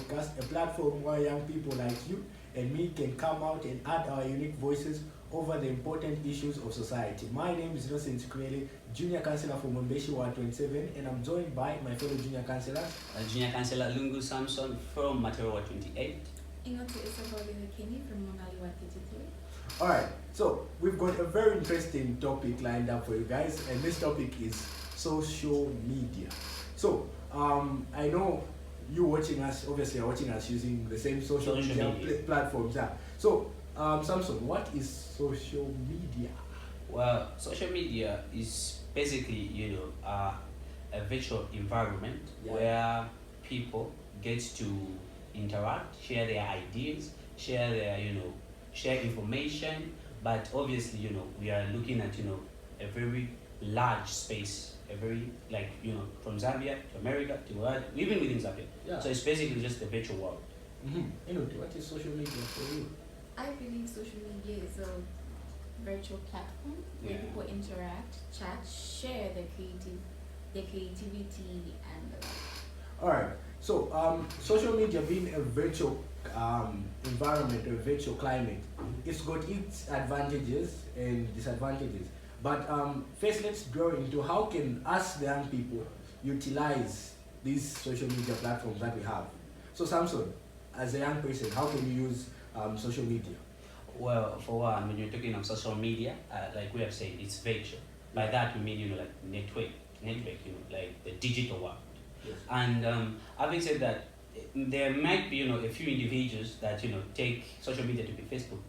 podcast, a platform where young people like you and me can come out and add our unique voices over the important issues of society. My name is Sikwibele, Junior Councillor for Mwembeshi Ward 27, and I'm joined by my fellow Junior Councillors. Junior Councillor Lungu Samson from Mapalo Ward 28. Inutu Isabel from Mapalo Ward 33. Alright, so we've got a very interesting topic lined up for you guys, and this topic is social media. So, I know you watching us, obviously are watching us using the same social media platforms. Yeah. So, Samson, what is social media? Well, social media is basically, a virtual environment where people get to interact, share their ideas, share their, share information. But obviously, we are looking at, a very large space, a very, from Zambia to America to world, even within Zambia. Yeah. So it's basically just the virtual world. Inutu, what is social media for you? I believe social media is a virtual platform where people interact, chat, share their creativity and the like. Alright, so social media being a virtual environment, a virtual climate, it's got its advantages and disadvantages. But first, let's go into how can us, the young people, utilize these social media platforms that we have. So Samson, as a young person, how can you use social media? Well, for one, when you're talking of social media, like we have said, it's virtual. By that we mean, like network, like the digital world. Yes. And having said that, there might be, a few individuals that, take social media to be Facebook.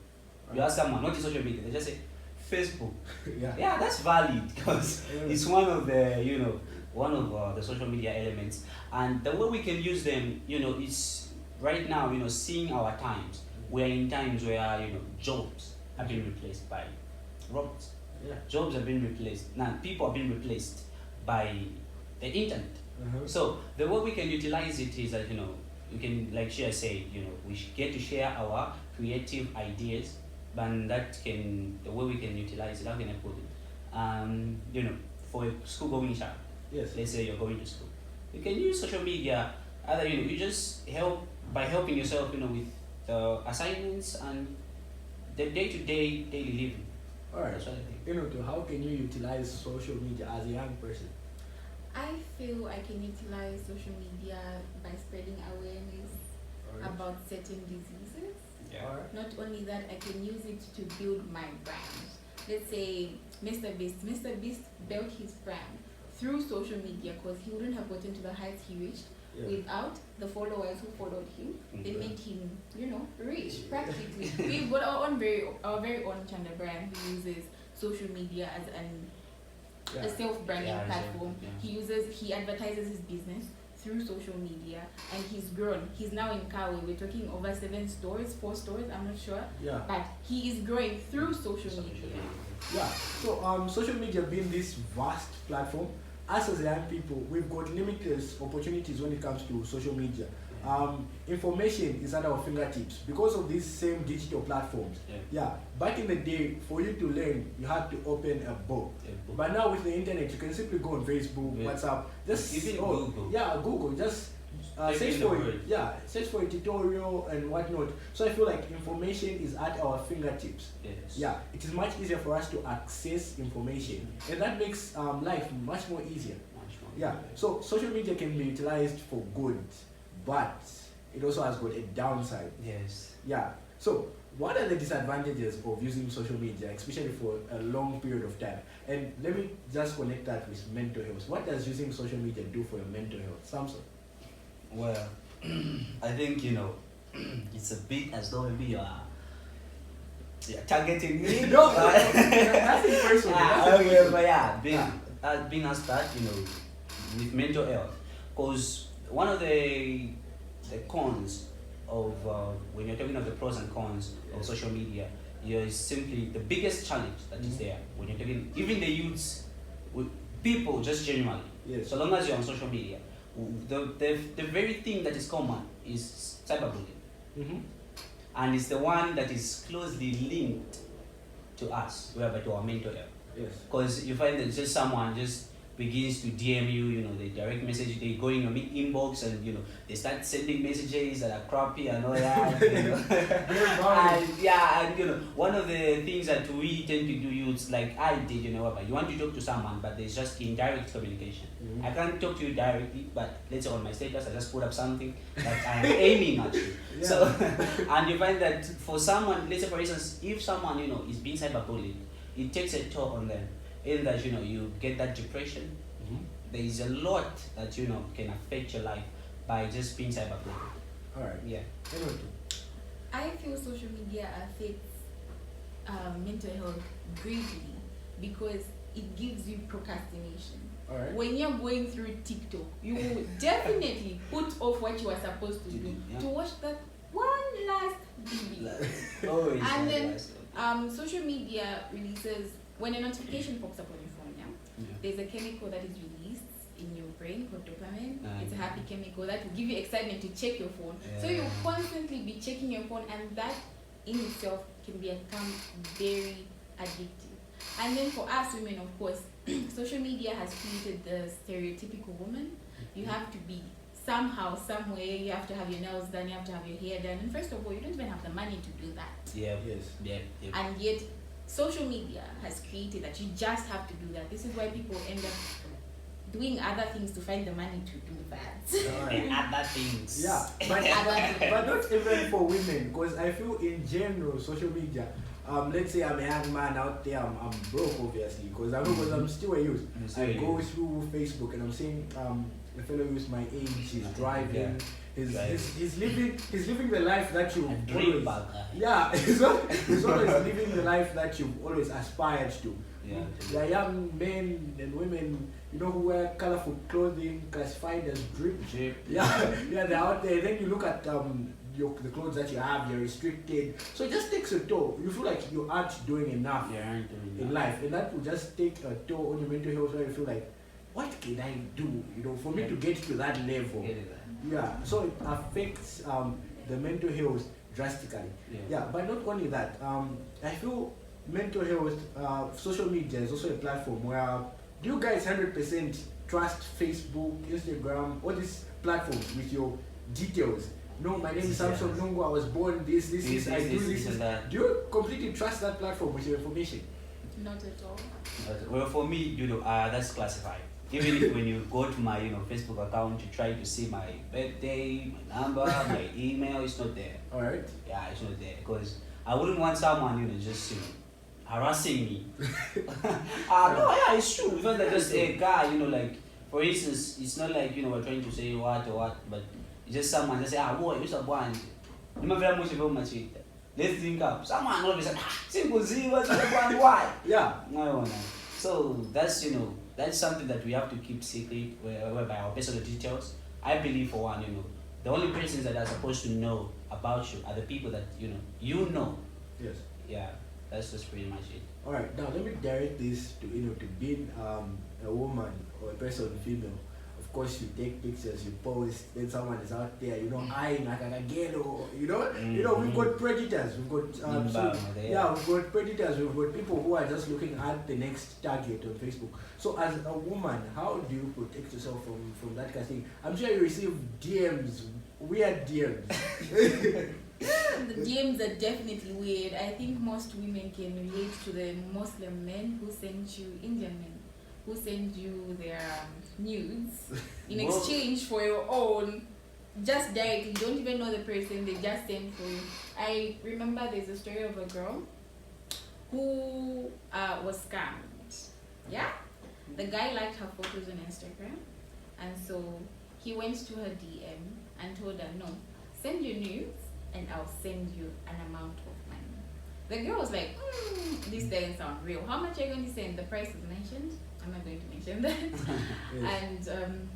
You ask someone, what is social media? They just say, Facebook. Yeah, that's valid because it's one of the, the social media elements. And the way we can use them, is right now, seeing our times. We're in times where, jobs have been replaced by robots. Yeah. Jobs have been replaced. Now, people have been replaced by the internet. So the way we can utilize it is that, we can, like she has said, we get to share our creative ideas, and that can, the way we can utilize it, how can I put it? For a school going child. Yes. Let's say you're going to school. You can use social media, either, you just help by helping yourself, with the assignments and the day-to-day daily living. Alright. That's what I think. How can you utilize social media as a young person? I feel I can utilize social media by spreading awareness about certain diseases. Yeah. Not only that, I can use it to build my brand. Let's say Mr. Beast. Mr. Beast built his brand through social media because he wouldn't have gotten to the heights he reached without the followers who followed him. They made him, rich practically. We've got our very own channel brand who uses social media as a self-branding platform. He advertises his business through social media, and he's grown. He's now in Kawe. We're talking over 4 stores, I'm not sure. Yeah. But he is growing through social media. Yeah. So social media being this vast platform, us as young people, we've got limitless opportunities when it comes to social media. Information is at our fingertips because of these same digital platforms. Back in the day, for you to learn, you had to open a book. But now with the internet, you can simply go on Facebook, WhatsApp, just even Google. Yeah, Google. Just search for it. Search for a tutorial and whatnot. So I feel like information is at our fingertips. Yes. Yeah, it is much easier for us to access information, and that makes life much more easier. So social media can be utilized for good, but it also has got a downside. Yes. Yeah. So what are the disadvantages of using social media, especially for a long period of time? And let me just connect that with mental health. What does using social media do for your mental health? Samson? Well, I think, it's a bit as though maybe you're targeting me. No, that's personal. Being asked that, with mental health, because one of the cons of when you're talking of the pros and cons of social media, is simply the biggest challenge that is there when you're talking, even the youths, people just generally. Yes. So long as you're on social media, the very thing that is common is cyberbullying. And it's the one that is closely linked to us, whereby to our mental health. Yes. Because you find that just someone begins to DM you, you know, they direct message, they go in your inbox and, you know, they start sending messages that are crappy and all that, you know. And yeah, and you know, one of the things that we tend to do, it's like I did, you know, you want to talk to someone, but there's just indirect communication. I can't talk to you directly, but let's say on my status, I just put up something that I am aiming at you. So, and you find that for someone, let's say for instance, if someone, you know, is being cyberbullied, it takes a toll on them. In that, you know, you get that depression. There is a lot that, you know, can affect your life by just being cyberbullied. Alright. Yeah. I feel social media affects mental health greatly because it gives you procrastination. Alright. When you're going through TikTok, you will definitely put off what you are supposed to do to watch that one last video. And then social media releases, when a notification pops up on your phone, there's a chemical that is released in your brain called dopamine. It's a happy chemical that will give you excitement to check your phone. So you'll constantly be checking your phone, and that in itself can become very addictive. And then for us women, of course, social media has created the stereotypical woman. You have to be somehow, somewhere, you have to have your nails done, you have to have your hair done. And first of all, you don't even have the money to do that. And yet, social media has created that you just have to do that. This is why people end up doing other things to find the money to do that. And other things. Yeah, but not even for women, because I feel in general, social media, let's say I'm a young man out there, I'm broke obviously, because I'm still a youth. I go through Facebook and I'm seeing a fellow youth my age, he's driving. He's living the life that you always he's always living the life that you've always aspired to. There are young men and women, you know, who wear colorful clothing classified as drip. They're out there. Then you look at the clothes that you have, you're restricted. So it just takes a toll. You feel like you aren't doing enough in life, and that will just take a toll on your mental health. Where you feel like, what can I do, you know, for me to get to that level? So it affects the mental health drastically. But not only that, I feel mental health, social media is also a platform where, do you guys 100% trust Facebook, Instagram, all these platforms with your details? No, my name is Samson, Lungu, I was born this, I do this. Do you completely trust that platform with your information? Not at all. Well, for me, you know, that's classified. Even if when you go to my, you know, Facebook account, you try to see my birthday, my number, my email, it's not there. Alright. Yeah, it's not there, because I wouldn't want someone, you know, just, you know, harassing me. No, it's true. It's not like just a guy, you know, like, for instance, it's not like, you know, we're trying to say what or what, but it's just someone just say, boy, you're so blind. Let's think up. Someone always say, simple Z, what's why? No. So that's, you know, that's something that we have to keep secret, whereby our personal details. I believe for one, you know, the only persons that are supposed to know about you are the people that, you know. Yes. Yeah, that's just pretty much it. Alright, now let me direct this to, you know, to being a woman or a person, female. Of course, you take pictures, you post, then someone is out there, you know, eyeing like a girl, you know, we've got predators, we've got we've got predators, we've got people who are just looking at the next target on Facebook. So as a woman, how do you protect yourself from that kind of thing? I'm sure you receive DMs, weird DMs. The DMs are definitely weird. I think most women can relate to the Muslim men who send you, Indian men, who send you their nudes in exchange for your own, just directly. You don't even know the person, they just send for you. I remember there's a story of a girl who was scammed. Yeah? The guy liked her photos on Instagram, and so he went to her DM and told her, no, send your nudes and I'll send you an amount of money. The girl was like, this doesn't sound real. How much are you going to send? The price is mentioned. I'm not going to mention that. Yes. And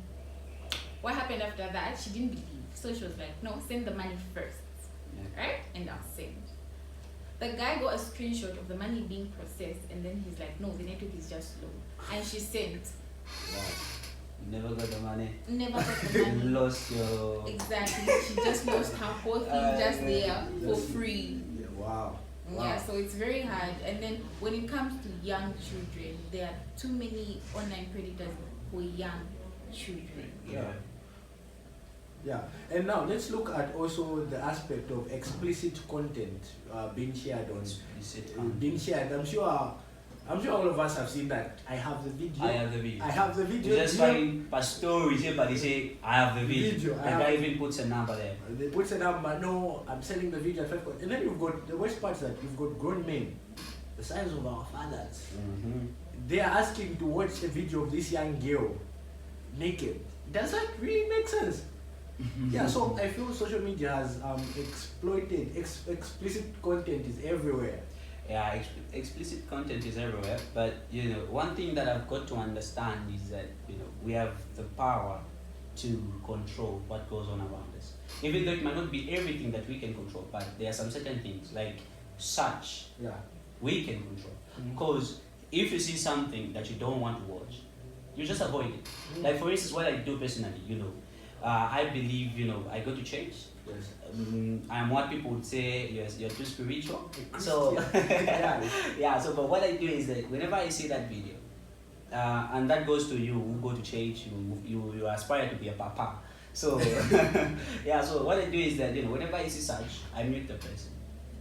what happened after that, she didn't believe. So she was like, no, send the money first. Right? And I'll send. The guy got a screenshot of the money being processed, and then he's like, no, the network is just slow. And she sent. Wow. Never got the money. Never got the money. Lost your... Exactly. She just lost her whole thing just there for free. Yeah, wow. Yeah, so it's very hard. And then when it comes to young children, there are too many online predators for young children. Yeah, and now let's look at also the aspect of explicit content being shared on. Being shared. I'm sure all of us have seen that. I have the video. I have the video. I have the video. You just find a story here, but they say, I have the video. The guy even puts a number there. They put a number, no, I'm selling the video at 5. And then you've got, the worst part is that you've got grown men, the size of our fathers. They are asking to watch a video of this young girl naked. Does that really make sense? Yeah, so I feel social media has exploited, explicit content is everywhere. Yeah, explicit content is everywhere, but one thing that I've got to understand is that we have the power to control what goes on around us. Even though it might not be everything that we can control, but there are some certain things like search we can control. Because if you see something that you don't want to watch, you just avoid it. Like for instance, what I do personally, I believe, I go to church. Yes. I'm what people would say, yes, you're too spiritual. So, but what I do is that whenever I see that video, and that goes to you who go to church, you aspire to be a papa. So, so what I do is that, whenever I see such, I mute the person.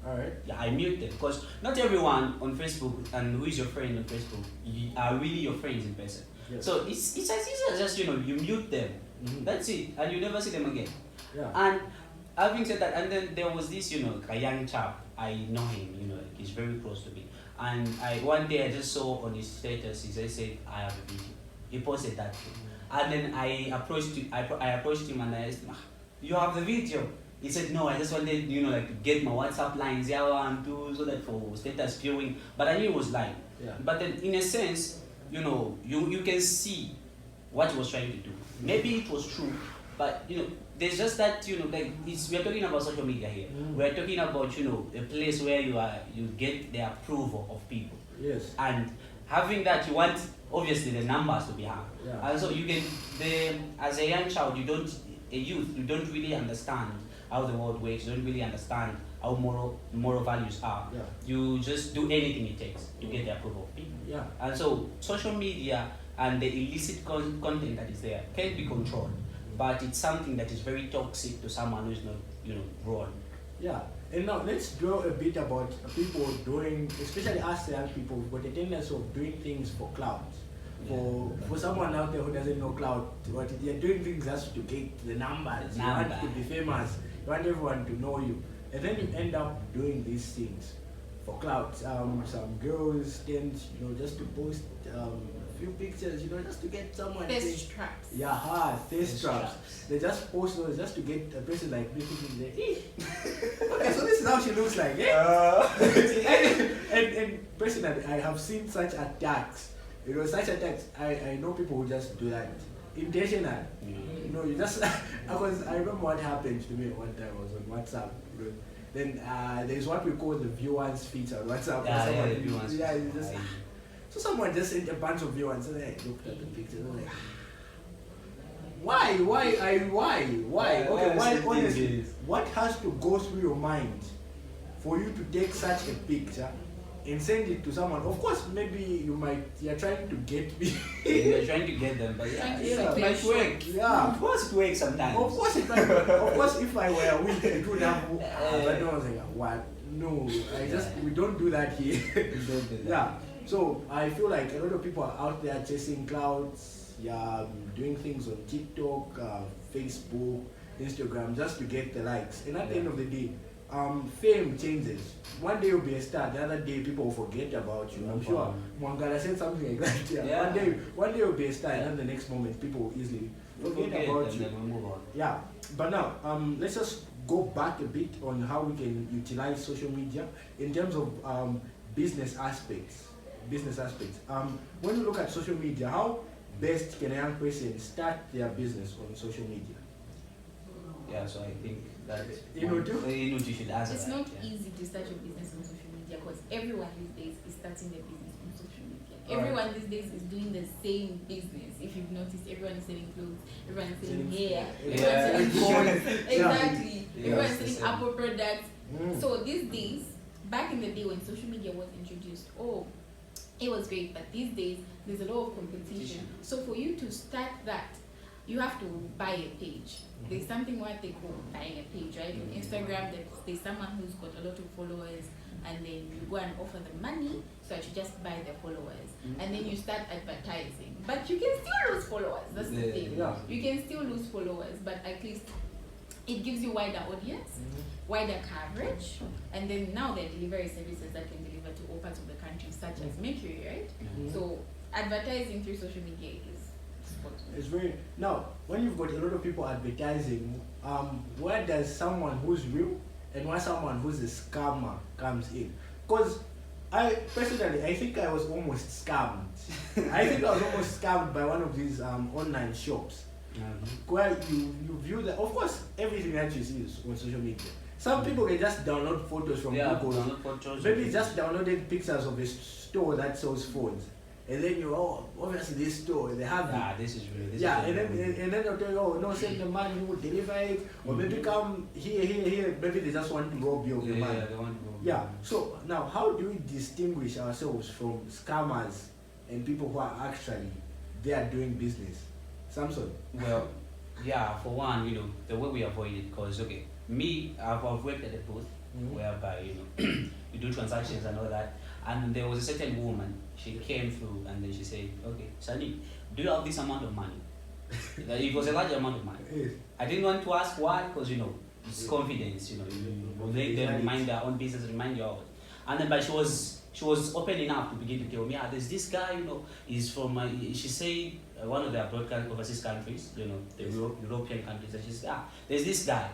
Alright. Yeah, I mute them because not everyone on Facebook and who is your friend on Facebook are really your friends in person. Yes. So it's as easy as just, you mute them. That's it, and you never see them again. Yeah. And having said that, and then there was this, a young chap, I know him, he's very close to me. And one day I just saw on his status, he said, I have a video. He posted that thing. And then I approached him and I asked him, you have the video? He said, no, I just wanted, to get my WhatsApp lines, so that for status viewing. But I knew it was lying. Yeah. But then in a sense, you can see what he was trying to do. Maybe it was true, but there's just that we're talking about social media here. We're talking about a place where you get the approval of people. Yes. And having that, you want obviously the numbers to be high. Yeah. And so you can as a young child, you don't really understand how the world works. You don't really understand how moral values are. Yeah. You just do anything it takes to get the approval of people. Yeah. And so social media and the illicit content that is there can be controlled, but it's something that is very toxic to someone who is not, grown. Yeah. And now let's draw a bit about people doing, especially us young people, we've got a tendency of doing things for clout. For someone out there who doesn't know clout, you're doing things just to get the numbers. You want to be famous. You want everyone to know you. And then you end up doing these things for clout. Some girls tend, just to post few pictures, just to get someone. Thirst traps. Yeah, thirst traps. They just post those just to get a person like me thinking, okay, so this is how she looks like, and personally, I have seen such attacks. Such attacks. I know people who just do that intentional. You just because I remember what happened to me one time. I was on WhatsApp. Then there's what we call the viewers feature on WhatsApp. So someone just sent a bunch of viewers and I looked at the pictures and like, why? Okay, why honestly? What has to go through your mind for you to take such a picture and send it to someone? Of course, maybe you're trying to get me. You're trying to get them, but it might work. Yeah. Of course it works sometimes. Of course it might work. Of course, if I were weak, it would have worked. But no, I was like, what? No, we don't do that here. We don't do that. Yeah. So I feel like a lot of people are out there chasing clouds, doing things on TikTok, Facebook, Instagram, just to get the likes. And at the end of the day, fame changes. One day you'll be a star, the other day people will forget about you. I'm sure Mwangala said something like that. Yeah. One day you'll be a star, and then the next moment people will easily forget about you. Move on. Yeah. But now, let's just go back a bit on how we can utilize social media in terms of business aspects. When you look at social media, how best can a young person start their business on social media? Yeah, so I think that Inutu should answer. It's that, not easy to start your business on social media because everyone these days is starting their business on social media. Everyone these days is doing the same business. If you've noticed, everyone is selling clothes, everyone is selling hair, everyone is selling phones. Exactly. Everyone is selling Apple products. So these days, back in the day when social media was introduced, it was great. But these days, there's a lot of competition. So for you to start that, you have to buy a page. There's something what they call buying a page, right? On Instagram, there's someone who's got a lot of followers, and then you go and offer them money so that you just buy their followers, and then you start advertising. But you can still lose followers. That's the thing. Yeah. You can still lose followers, but at least it gives you wider audience, wider coverage, and then now there are delivery services that can deliver to all parts of the country, such as Mercury, right? So advertising through social media is it's very now when you've got a lot of people advertising, where does someone who's real and where someone who's a scammer comes in? Because I personally, I think I was almost scammed. I think I was almost scammed by one of these online shops. Where you view that, of course, everything that you see is on social media. Some people can just download photos from Google. Maybe just downloaded pictures of a store that sells phones. And then you, obviously this store, they have this is real. and then they'll tell you, no, send the man who will deliver it, or maybe come here. Maybe they just want to rob you of your money. They want to rob Yeah. So now, how do we distinguish ourselves from scammers and people who are actually there doing business? Samson. Well, yeah. For one, the way we avoid it, because me, I've worked at a booth whereby you do transactions and all that. And there was a certain woman, she came through and then she said, okay, Sunny, do you have this amount of money? It was a large amount of money. I didn't want to ask why, because it's confidence, you let them mind their own business, remind you of it. And then but she was open enough to begin to tell me, there's this guy, he's from she said one of their broadcast overseas countries, the European countries, and she said, there's this guy,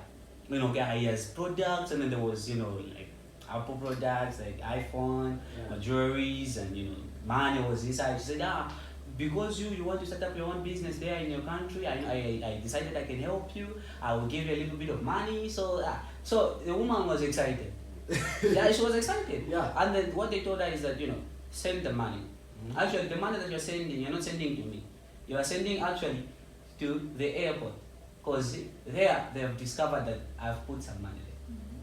he has products, and then there was, like Apple products like iPhone, jewelries, and money was inside. She said, because you want to set up your own business there in your country, I decided I can help you. I will give you a little bit of money. So the woman was excited. Yeah, she was excited. Yeah. And then what they told her is that send the money. Actually, the money that you're sending, you're not sending to me. You are sending actually to the airport, because there they have discovered that I've put some money there.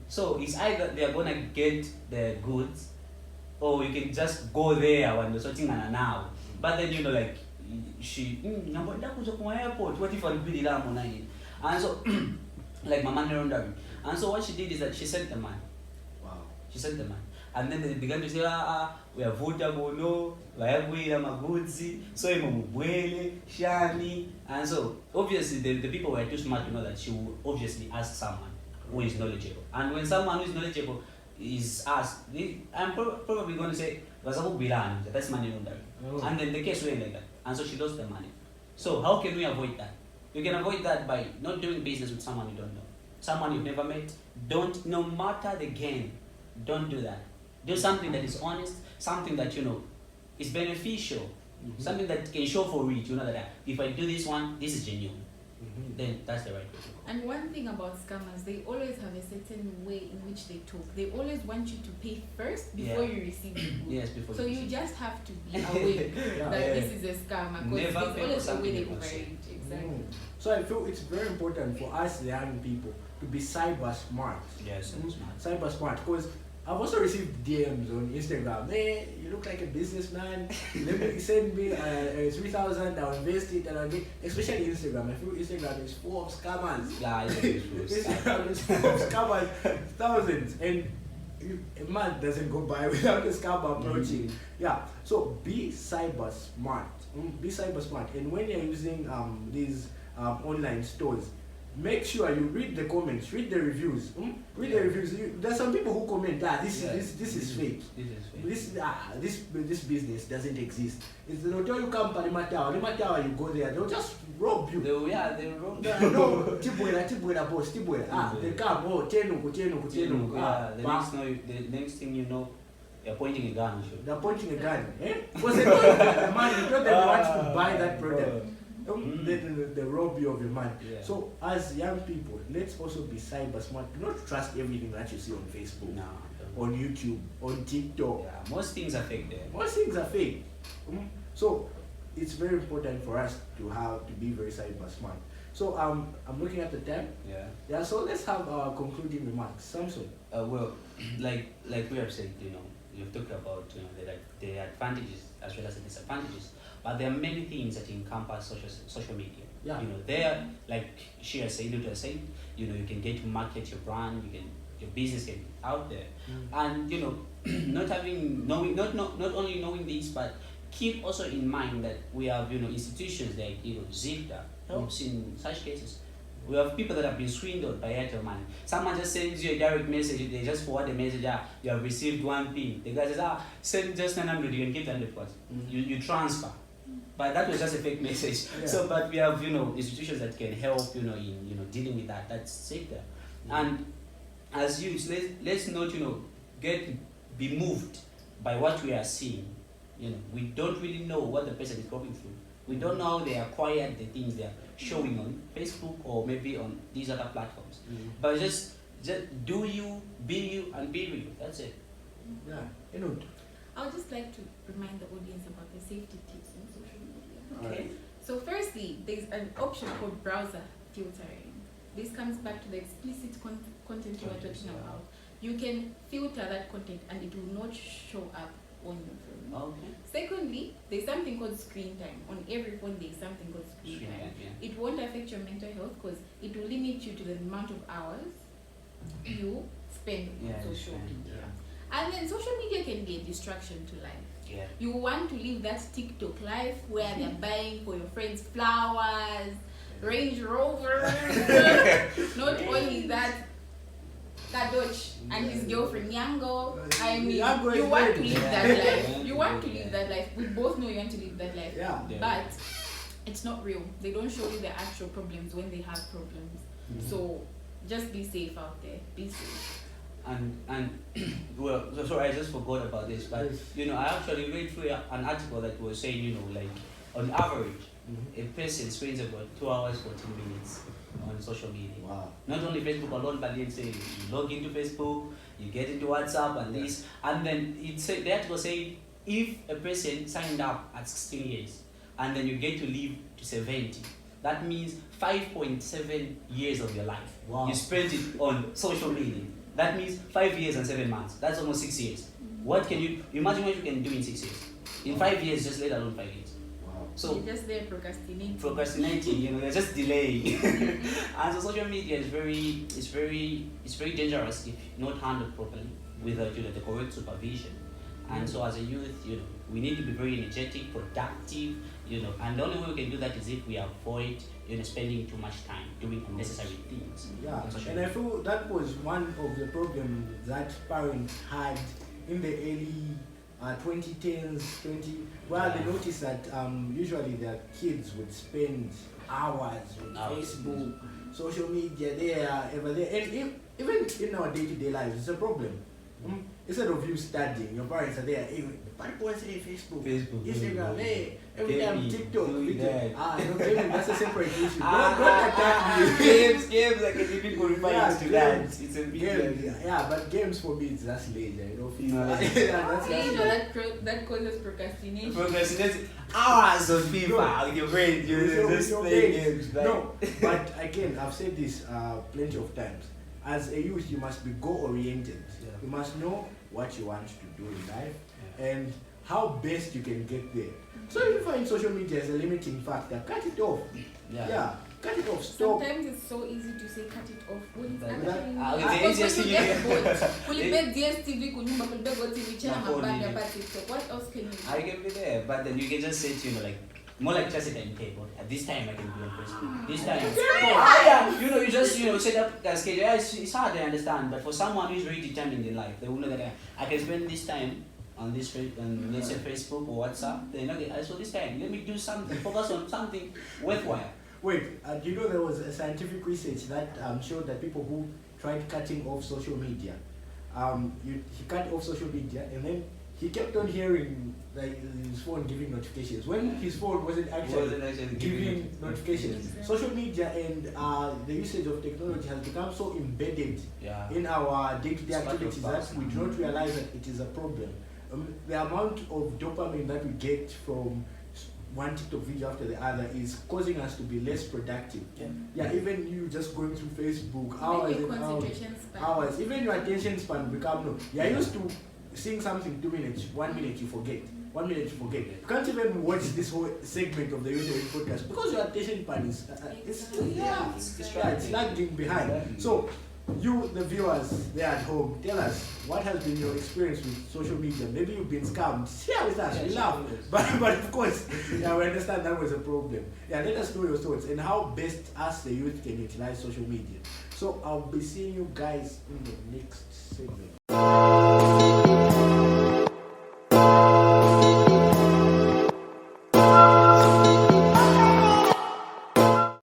So it's either they are gonna get the goods, or you can just go there when you're sorting now. But then like she airport, what if I really money? And so like my money laundering. And so what she did is that she sent the money. Wow. She sent the money. And then they began to say, we are votable, no, we are goods, so shani. And so obviously the people were too smart to know that she would obviously ask someone who is knowledgeable. And when someone who is knowledgeable is asked, I'm probably going to say, that's money laundering. And then the case went like that. And so she lost the money. So how can we avoid that? You can avoid that by not doing business with someone you don't know. Someone you've never met. No matter the game, don't do that. Do something that is honest, something that is beneficial, something that can show for it. That if I do this one, this is genuine. Then that's the right way. And one thing about scammers, they always have a certain way in which they talk. They always want you to pay first before you receive the good. Yes, before. So you just have to be aware that this is a scammer, because there's always a way they operate. Exactly. So I feel it's very important for us young people to be cyber smart. Yes, cyber smart, because I've also received DMs on Instagram. Hey, you look like a businessman. Let me send me 3,000. I'll invest it, and I'll get. Especially Instagram. I feel Instagram is full of scammers. Yeah, Instagram is full of scammers, thousands, and a month doesn't go by without a scammer approaching. Yeah. So be cyber smart. Be cyber smart, and when you're using these online stores, make sure you read the comments, read the reviews. Read the reviews. There's some people who comment, this is fake. This business doesn't exist. They'll tell you come to Lima Tower, you go there, they'll just rob you. They'll rob you. No, Tibwela boss, Tibwela. They come, Tenu. The next thing you know, they're pointing a gun. They're pointing a gun. Because they told the man, they told them they want to buy that product. The rob you of your money. Yeah. So as young people, let's also be cyber smart. Do not trust everything that you see on Facebook, on YouTube, on TikTok. Yeah, most things are fake there. Most things are fake. So it's very important for us to be very cyber smart. So I'm looking at the time. Yeah. So let's have our concluding remarks. Samson. Well, like we have said, you've talked about the advantages as well as the disadvantages, but there are many things that encompass social media. Yeah. There, like she has said, Inutu has said, you can get to market your brand, your business can be out there, and not only knowing this, but keep also in mind that we have institutions like Zipta helps in such cases. We have people that have been swindled by Airtel money. Someone just sends you a direct message, they just forward the message, you have received one pin. The guy says, send just 900, you can keep 100 bucks. You transfer. But that was just a fake message. Yeah. So, but we have, institutions that can help, in, dealing with that. That's safe there. And as youth, let's not, be moved by what we are seeing. We don't really know what the person is going through. We don't know how they acquired the things they are showing on Facebook or maybe on these other platforms. But just do you, be you, and be real. That's it. Yeah. Inutu. I would just like to remind the audience about the safety tips on social media. Okay. So firstly, there's an option called browser filtering. This comes back to the explicit content you are talking about. You can filter that content and it will not show up on your phone. Okay. Secondly, there's something called screen time. On every phone, there's something called screen time. Yeah. It won't affect your mental health because it will limit you to the amount of hours you spend on social media. And then social media can be a distraction to life. Yeah. You want to live that TikTok life where they're buying for your friends flowers, Range Rovers. Not only that, Kadoch and his girlfriend Yango. I mean, you want to live that life. You want to live that life. We both know you want to live that life. Yeah. But it's not real. They don't show you the actual problems when they have problems. So just be safe out there. Be safe. And well, sorry, I just forgot about this, but I actually read through an article that was saying, like on average, a person spends about 2 hours 14 minutes on social media. Wow. Not only Facebook alone, but let's say you log into Facebook, you get into WhatsApp and this, and then the article saying if a person signed up at 16 years and then you get to live to 70, that means 5.7 years of your life. Wow. You spent it on social media. That means 5 years and 7 months. That's almost 6 years. What can you imagine what you can do in 6 years? In 5 years, just let alone 5 years. Wow. So you're just there procrastinating. You're just delaying. And so social media is very dangerous if not handled properly without the correct supervision. And so as a youth, we need to be very energetic, productive, and the only way we can do that is if we avoid spending too much time doing unnecessary things. Yeah, and I feel that was one of the problems that parents had in the early 2010s, where they noticed that usually their kids would spend hours on Facebook, social media, there, ever there, and even in our day-to-day lives, it's a problem. Instead of you studying, your parents are there. Hey, Facebook, Instagram, hey, every time TikTok, that's a separate issue. Don't attack me. Games, like a people refer to that. It's a game. Yeah, but games for me, that's lazy. That causes procrastination. Procrastination. Hours of FIFA with your brain, just playing games. No, but again, I've said this plenty of times. As a youth, you must be goal-oriented. Yeah. You must know what you want to do in life and how best you can get there. So if you find social media as a limiting factor, cut it off. Yeah. Cut it off. Stop. Sometimes it's so easy to say cut it off. When it's actually what else can you do? I can be there, but then you can just say like more like just a timetable. At this time I can be on Facebook. This time, you just set up a schedule. It's hard to understand, but for someone who's very determined in life, they will know that I can spend this time on this, let's say Facebook or WhatsApp. Then so this time let me do something, focus on something worthwhile. Wait, do you know there was a scientific research that showed that people who tried cutting off social media, he cut off social media and then he kept on hearing his phone giving notifications when his phone wasn't actually giving notifications. Social media and the usage of technology has become so embedded in our day-to-day activities that we do not realize that it is a problem. The amount of dopamine that we get from one TikTok video after the other is causing us to be less productive. Even you just going through Facebook, hours and hours, even your attention span become low. You're used to seeing something 2 minutes, 1 minute you forget. 1 minute you forget. You can't even watch this whole segment of the YouTube podcast because your attention span is it's lagging behind. So you, the viewers there at home, tell us what has been your experience with social media. Maybe you've been scammed. Share with us. We laugh, but of course, we understand that was a problem. Let us know your thoughts and how best us the youth can utilize social media. So I'll be seeing you guys in the next segment.